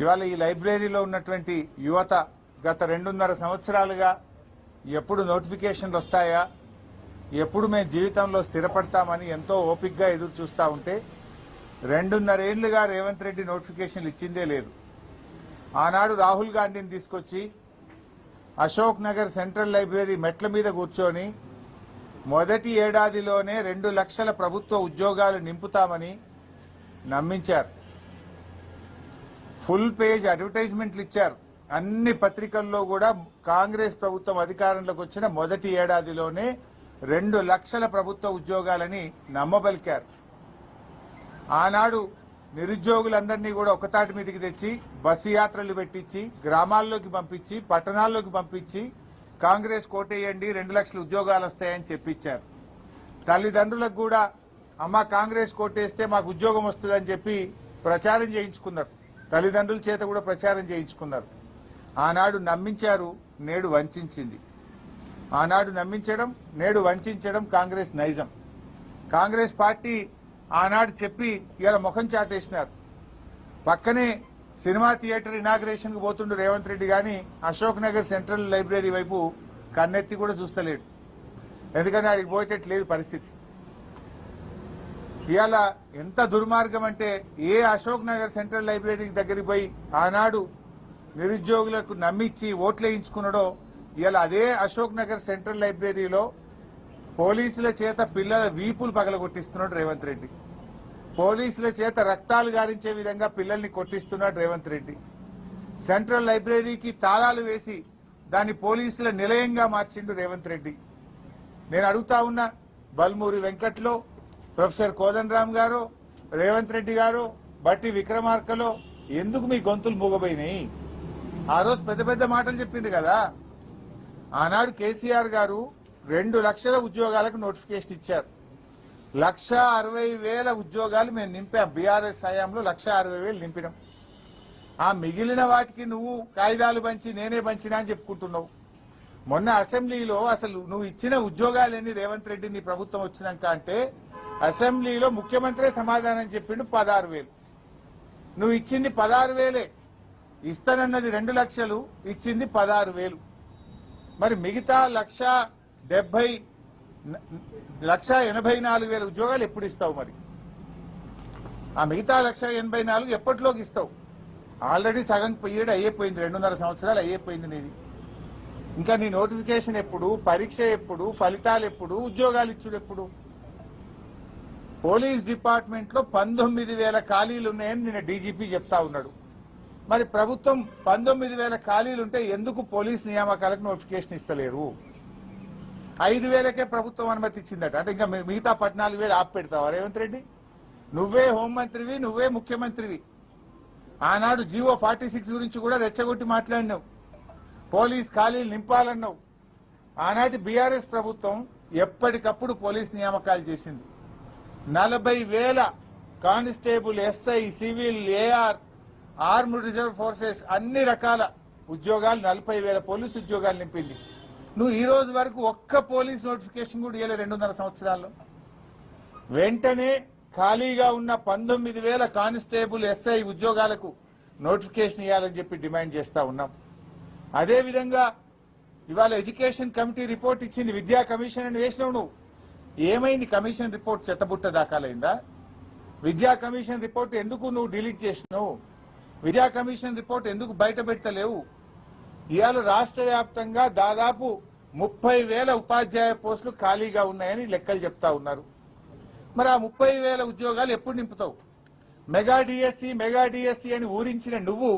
ఇవాళ ఈ లైబ్రరీలో ఉన్నటువంటి యువత గత 2.5 సంవత్సరాలుగా ఎప్పుడు నోటిఫికేషన్లు వస్తాయా, ఎప్పుడు మేము జీవితంలో స్థిరపడతామని ఎంతో ఓపికగా ఎదురు చూస్తూ ఉంటే 2.5 ఏళ్లుగా రేవంత్ రెడ్డి నోటిఫికేషన్లు ఇచ్చిందే లేదు. ఆనాడు రాహుల్ గాంధీని తీసుకొచ్చి అశోక్ నగర్ సెంట్రల్ లైబ్రరీ మెట్ల మీద కూర్చొని మొదటి ఏడాదిలోనే 2 లక్షల ప్రభుత్వ ఉద్యోగాలు నింపుతామని నమ్మించారు. ఫుల్ పేజ్ అడ్వర్టైజ్మెంట్లు ఇచ్చారు. అన్ని పత్రికల్లో కూడా కాంగ్రెస్ ప్రభుత్వం అధికారంలోకి వచ్చిన మొదటి ఏడాదిలోనే 2 లక్షల ప్రభుత్వ ఉద్యోగాలని నమ్మబలికారు. ఆనాడు నిరుద్యోగులందరినీ కూడా ఒకతాటి మీదకి తెచ్చి బస్సు యాత్రలు పెట్టించి గ్రామాల్లోకి పంపించి పట్టణాల్లోకి పంపించి కాంగ్రెస్ కోటేయండి 2 లక్షల ఉద్యోగాలు వస్తాయని చెప్పించారు. తల్లిదండ్రులకు కూడా అమ్మ కాంగ్రెస్ కోటేస్తే మాకు ఉద్యోగం వస్తుందని చెప్పి ప్రచారం చేయించుకున్నారు. తల్లిదండ్రుల చేత కూడా ప్రచారం చేయించుకున్నారు. ఆనాడు నమ్మించారు, నేడు వంచింది. ఆనాడు నమ్మించడం, నేడు వంచడం కాంగ్రెస్ నైజం. కాంగ్రెస్ పార్టీ ఆనాడు చెప్పి ఇలా ముఖం చాటేసినారు. పక్కనే సినిమా థియేటర్ ఇనాగ్రేషన్ కు పోతుండు రేవంత్ రెడ్డి గాని అశోక్ నగర్ సెంట్రల్ లైబ్రరీ వైపు కన్నెత్తి కూడా చూస్తలేడు. ఎందుకంటే ఆడికి పోయేటట్లేదు పరిస్థితి. ఇవాళ ఎంత దుర్మార్గం అంటే ఏ అశోక్ నగర్ సెంట్రల్ లైబ్రరీ దగ్గరికి పోయి ఆనాడు నిరుద్యోగులకు నమ్మించి ఓట్లేయించుకున్నాడో ఇవాళ అదే అశోక్ నగర్ సెంట్రల్ లైబ్రరీలో పోలీసుల చేత పిల్లల వీపులు పగలగొట్టిస్తున్నాడు రేవంత్ రెడ్డి. పోలీసుల చేత రక్తాలు గారించే విధంగా పిల్లల్ని కొట్టిస్తున్నాడు రేవంత్ రెడ్డి. సెంట్రల్ లైబ్రరీకి తాళాలు వేసి దాన్ని పోలీసుల నిలయంగా మార్చిండు రేవంత్ రెడ్డి. నేను అడుగుతా ఉన్నా, బల్మూరి వెంకట్లో ప్రొఫెసర్ కోదండరామ్ గారు, రేవంత్ రెడ్డి గారు, బట్టి విక్రమార్కలో ఎందుకు మీ గొంతులు మూగపోయినాయి? ఆ రోజు పెద్ద పెద్ద మాటలు చెప్పింది కదా. ఆనాడు కేసీఆర్ గారు 2 లక్షల ఉద్యోగాలకు నోటిఫికేషన్ ఇచ్చారు. 1,60,000 ఉద్యోగాలు మేము నింపాం. బీఆర్ఎస్ హయాంలో 1,60,000 నింపినాం. ఆ మిగిలిన వాటికి నువ్వు కాగితాలు పంచి నేనే పంచినా అని చెప్పుకుంటున్నావు. మొన్న అసెంబ్లీలో అసలు నువ్వు ఇచ్చిన ఉద్యోగాలేని రేవంత్ రెడ్డి నీ ప్రభుత్వం వచ్చినాక అంటే అసెంబ్లీలో ముఖ్యమంత్రి సమాధానం చెప్పిండు 16,000. నువ్వు ఇచ్చింది 16,000. ఇస్తానన్నది 2 లక్షలు, ఇచ్చింది 16,000. మరి మిగతా 1,84,000 ఉద్యోగాలు ఎప్పుడు ఇస్తావు? మరి ఆ మిగతా 1,84,000 ఎప్పటిలోకి ఇస్తావు? ఆల్రెడీ సగం పీరియడ్ అయిపోయింది, 2.5 సంవత్సరాలు అయిపోయింది నీది. ఇంకా నీ నోటిఫికేషన్ ఎప్పుడు, పరీక్ష ఎప్పుడు, ఫలితాలు ఎప్పుడు, ఉద్యోగాలు ఇచ్చుడు ఎప్పుడు? పోలీస్ డిపార్ట్మెంట్ లో 19,000 ఖాళీలు ఉన్నాయని నిన్న డీజీపీ చెప్తా ఉన్నాడు. మరి ప్రభుత్వం 19,000 ఖాళీలుంటే ఎందుకు పోలీస్ నియామకాలకు నోటిఫికేషన్ ఇస్తలేరు? 5,000కే ప్రభుత్వం అనుమతి ఇచ్చిందట. అంటే ఇంకా మిగతా 14,000 ఆపి పెడతావా రేవంత్ రెడ్డి? నువ్వే హోంమంత్రివి, నువ్వే ముఖ్యమంత్రివి. ఆనాడు జీవో 46 గురించి కూడా రెచ్చగొట్టి మాట్లాడినావు. పోలీస్ ఖాళీలు నింపాలన్నావు. ఆనాటి బీఆర్ఎస్ ప్రభుత్వం ఎప్పటికప్పుడు పోలీస్ నియామకాలు చేసింది. 40,000 constable, SI, civil, AR, armed reserve forces అన్ని రకాల ఉద్యోగాలు 40,000 పోలీసు ఉద్యోగాలు నింపింది. నువ్వు ఈ రోజు వరకు ఒక్క పోలీస్ నోటిఫికేషన్ కూడా ఇవ్వలే 2.5 సంవత్సరాల్లో. వెంటనే ఖాళీగా ఉన్న 19,000 కానిస్టేబుల్, ఎస్ఐ ఉద్యోగాలకు నోటిఫికేషన్ ఇవ్వాలని చెప్పి డిమాండ్ చేస్తా ఉన్నాం. అదేవిధంగా ఇవాళ ఎడ్యుకేషన్ కమిటీ రిపోర్ట్ ఇచ్చింది. విద్యా కమిషన్ అని వేసినావు నువ్వు. ఏమైంది కమిషన్ రిపోర్ట్? చెత్తబుట్ట దాఖలైందా? విద్యా కమిషన్ రిపోర్ట్ ఎందుకు నువ్వు డిలీట్ చేసినావు? విద్యా కమిషన్ రిపోర్ట్ ఎందుకు బయట పెట్టలేవు? ఇవాళ రాష్ట్ర వ్యాప్తంగా దాదాపు 30,000 ఉపాధ్యాయ పోస్టులు ఖాళీగా ఉన్నాయని లెక్కలు చెప్తా ఉన్నారు. మరి ఆ 30,000 ఉద్యోగాలు ఎప్పుడు నింపుతావు? మెగా డిఎస్సి అని ఊరించిన నువ్వు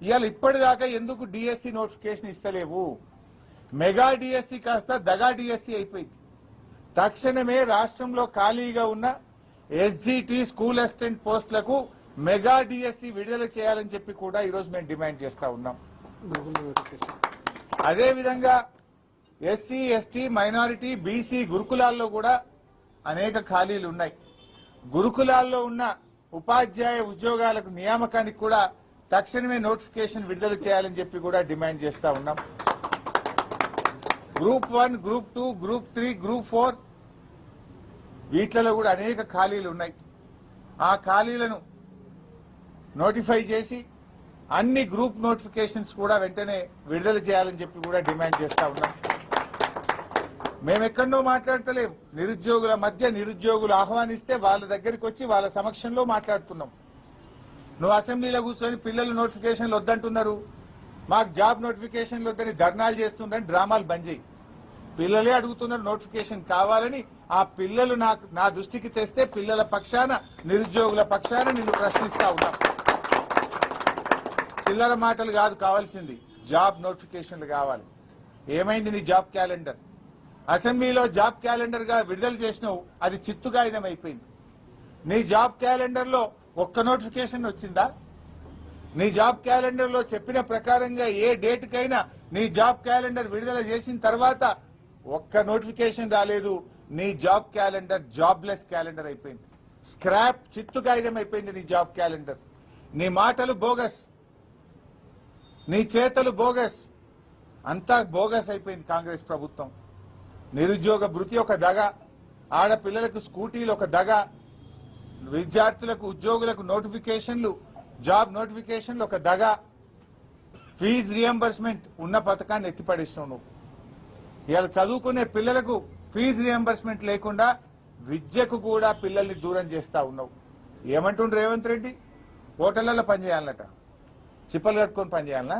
ఇవాళ ఇప్పటిదాకా ఎందుకు డిఎస్సి నోటిఫికేషన్ ఇస్తలేవు? మెగా డిఎస్సి కాస్త దగా డిఎస్సి అయిపోయింది. తక్షణమే రాష్ట్రంలో ఖాళీగా ఉన్న ఎస్జిటి స్కూల్ అసిస్టెంట్ పోస్టులకు మెగా డిఎస్సి విడుదల చేయాలని చెప్పి కూడా ఈరోజు మేము డిమాండ్ చేస్తా ఉన్నాం. అదేవిధంగా ఎస్సీ, ఎస్టీ, మైనారిటీ, బీసీ గురుకులాల్లో కూడా అనేక ఖాళీలు ఉన్నాయి. గురుకులాల్లో ఉన్న ఉపాధ్యాయ ఉద్యోగాలకు నియామకానికి కూడా తక్షణమే నోటిఫికేషన్ విడుదల చేయాలని చెప్పి కూడా డిమాండ్ చేస్తా ఉన్నాం. గ్రూప్ 1, గ్రూప్ 2, గ్రూప్ 3, గ్రూప్ 4 వీటిలో కూడా అనేక ఖాళీలు ఉన్నాయి. ఆ ఖాళీలను నోటిఫై చేసి అన్ని గ్రూప్ నోటిఫికేషన్స్ కూడా వెంటనే విడుదల చేయాలని చెప్పి కూడా డిమాండ్ చేస్తా ఉన్నాం. మేమెక్కడో మాట్లాడతలేం. నిరుద్యోగుల మధ్య నిరుద్యోగులు ఆహ్వానిస్తే వాళ్ళ దగ్గరికి వచ్చి వాళ్ళ సమక్షంలో మాట్లాడుతున్నాం. నువ్వు అసెంబ్లీలో కూర్చొని పిల్లలు నోటిఫికేషన్లు వద్దంటున్నారు, మాకు జాబ్ నోటిఫికేషన్లు వద్దని ధర్నాలు చేస్తుండని డ్రామాలు బంద్ చేయి. పిల్లలే అడుగుతున్నారు నోటిఫికేషన్ కావాలని. ఆ పిల్లలు నా దృష్టికి తెస్తే పిల్లల పక్షాన నిరుద్యోగుల పక్షాన నిన్ను ప్రశ్నిస్తా ఉన్నాం. చిల్లర మాటలు కాదు కావాల్సింది, జాబ్ నోటిఫికేషన్లు కావాలి. ఏమైంది నీ జాబ్ క్యాలెండర్? అసెంబ్లీలో జాబ్ క్యాలెండర్ గా విడుదల చేసినావు, అది చిత్తుగాయినం అయిపోయింది. నీ జాబ్ క్యాలెండర్ లో ఒక్క నోటిఫికేషన్ వచ్చిందా? నీ జాబ్ క్యాలెండర్ లో చెప్పిన ప్రకారంగా ఏ డేట్ కైనా నీ జాబ్ క్యాలెండర్ విడుదల చేసిన తర్వాత ఒక్క నోటిఫికేషన్ రాలేదు. నీ జాబ్ క్యాలెండర్ జాబ్లెస్ క్యాలెండర్ అయిపోయింది. స్క్రాప్ చిత్తుగాయినం అయిపోయింది నీ జాబ్ క్యాలెండర్. నీ మాటలు బోగస్, నీ చేతలు బోగస్, అంతా బోగస్ అయిపోయింది కాంగ్రెస్ ప్రభుత్వం. నిరుద్యోగ భృతి ఒక దగ, ఆడపిల్లలకు స్కూటీలు ఒక దగ, విద్యార్థులకు ఉద్యోగులకు నోటిఫికేషన్లు జాబ్ నోటిఫికేషన్లు ఒక దగ, ఫీజు రియంబర్స్మెంట్ ఉన్న పథకాన్ని ఎత్తిపడేసినావు నువ్వు. ఇవాళ చదువుకునే పిల్లలకు ఫీజు రియంబర్స్మెంట్ లేకుండా విద్యకు కూడా పిల్లల్ని దూరం చేస్తా ఉన్నావు. ఏమంటుండ్రు రేవంత్ రెడ్డి? హోటళ్లలో పనిచేయాలన్నట, చిప్పలు కట్టుకొని పనిచేయాలనా?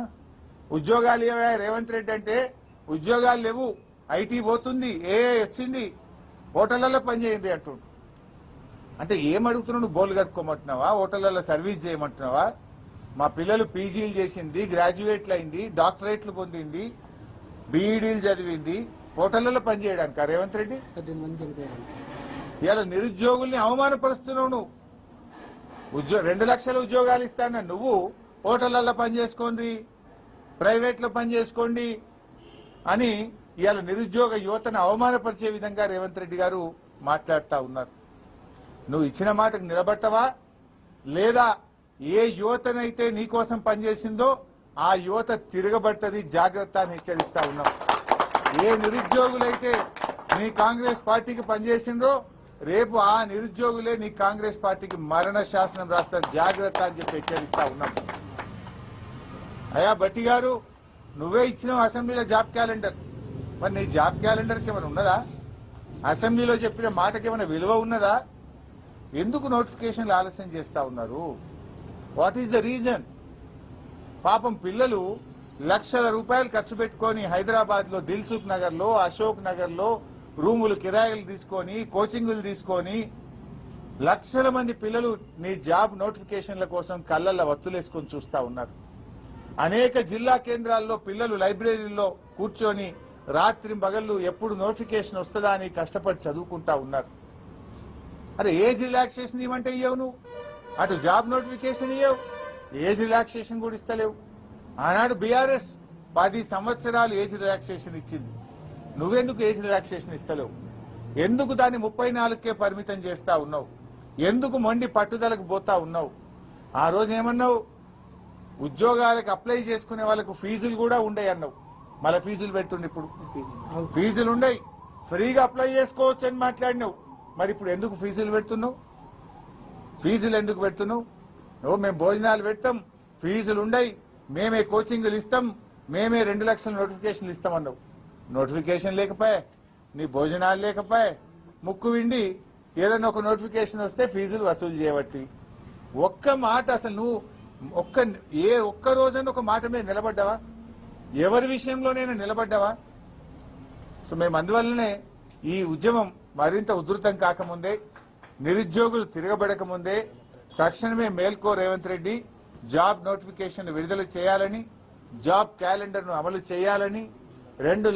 ఉద్యోగాలు ఏవా రేవంత్ రెడ్డి అంటే? ఉద్యోగాలు లేవు, ఐటీ పోతుంది, ఏఐ వచ్చింది, హోటళ్లలో పనిచేయండి అంటుండ్రు. అంటే ఏమడుగుతున్నావు? నువ్వు బోలు కట్టుకోమంటున్నావా? హోటళ్లలో సర్వీస్ చేయమంటున్నావా? మా పిల్లలు పీజీలు చేసింది, గ్రాడ్యుయేట్లు అయింది, డాక్టరేట్లు పొందింది, బీఈడీలు చదివింది, హోటళ్లలో పనిచేయడానికి రేవంత్ రెడ్డి? ఇలా నిరుద్యోగుల్ని అవమానపరుస్తున్నావు నువ్వు. 2 లక్షల ఉద్యోగాలు ఇస్తాన నువ్వు హోటళ్లలో పనిచేసుకోండి, ప్రైవేట్ లో పనిచేసుకోండి అని ఇవాళ నిరుద్యోగ యువతను అవమానపరిచే విధంగా రేవంత్ రెడ్డి గారు మాట్లాడుతా ఉన్నారు. నువ్వు ఇచ్చిన మాటకు నిలబట్టవా లేదా? ఏ యువతనైతే నీకోసం పనిచేసిందో ఆ యువత తిరగబడుతుంది, జాగ్రత్త అని హెచ్చరిస్తా ఉన్నాం. ఏ నిరుద్యోగులైతే నీ కాంగ్రెస్ పార్టీకి పనిచేసిండ్రో రేపు ఆ నిరుద్యోగులే నీ కాంగ్రెస్ పార్టీకి మరణ శాసనం రాస్తారు, జాగ్రత్త అని చెప్పి హెచ్చరిస్తా ఉన్నాం. అయ్యా భట్టి గారు, నువ్వే ఇచ్చినావు అసెంబ్లీలో జాబ్ క్యాలెండర్, మరి నీ జాబ్ క్యాలెండర్కి ఏమైనా ఉన్నదా? అసెంబ్లీలో చెప్పిన మాటకి ఏమైనా విలువ ఉన్నదా? ఎందుకు నోటిఫికేషన్లు ఆలస్యం చేస్తా ఉన్నారు? What is the reason? పాపం పిల్లలు లక్షల రూపాయలు ఖర్చు పెట్టుకుని హైదరాబాద్ లో దిల్సుఖ్ నగర్ లో, అశోక్ నగర్ లో రూములు కిరాయిలు తీసుకొని, కోచింగులు తీసుకొని లక్షల మంది పిల్లలు నీ జాబ్ నోటిఫికేషన్ల కోసం కళ్ళల్లో వత్తులేసుకొని చూస్తా ఉన్నారు. అనేక జిల్లా కేంద్రాల్లో పిల్లలు లైబ్రరీలో కూర్చొని రాత్రి పగళ్ళు ఎప్పుడు నోటిఫికేషన్ వస్తుందా అని కష్టపడి చదువుకుంటా ఉన్నారు. అరే ఏజ్ రిలాక్సేషన్ ఇవ్వంటే ఇవ్వవు నువ్వు, అటు జాబ్ నోటిఫికేషన్ ఇవ్వవు, ఏజ్ రిలాక్సేషన్ కూడా ఇస్తలేవు. ఆనాడు బీఆర్ఎస్ 10 సంవత్సరాలు ఏజ్ రిలాక్సేషన్ ఇచ్చింది, నువ్వెందుకు ఏజ్ రిలాక్సేషన్ ఇస్తలేవు? ఎందుకు దాన్ని 34కే పరిమితం చేస్తా ఉన్నావు? ఎందుకు మొండి పట్టుదలకు పోతా ఉన్నావు? ఆ రోజు ఏమన్నావు? ఉద్యోగాలకు అప్లై చేసుకునే వాళ్ళకు ఫీజులు కూడా ఉండయి అన్నావు, మళ్ళీ ఫీజులు పెడుతుండే. ఇప్పుడు ఫీజులు ఉండయి, ఫ్రీగా అప్లై చేసుకోవచ్చు అని మాట్లాడినావు. మరి ఇప్పుడు ఎందుకు ఫీజులు పెడుతున్నావు? ఫీజులు ఎందుకు పెడుతున్నావు? నువ్వు మేము భోజనాలు పెడతాం, ఫీజులు ఉండయి, మేమే కోచింగ్లు ఇస్తాం, మేమే 2 లక్షల నోటిఫికేషన్లు ఇస్తామన్నావు. నోటిఫికేషన్ లేకపోయా, నీ భోజనాలు లేకపోయా, ముక్కు విండి ఏదైనా ఒక నోటిఫికేషన్ వస్తే ఫీజులు వసూలు చేయబట్టి. ఒక్క మాట అసలు నువ్వు ఒక్క రోజైనా ఒక మాట మీద నిలబడ్డావా? ఎవరి విషయంలోనైనా నిలబడ్డావా? సో మేము అందువల్లనే ఈ ఉద్యమం మరింత ఉధృతం కాకముందే, నిరుద్యోగులు తిరగబడకముందే తక్షణమే మేల్కో రేవంత్ రెడ్డి జాబ్ నోటిఫికేషన్ విడుదల చేయాలని, జాబ్ క్యాలెండర్ ను అమలు చేయాలని, 2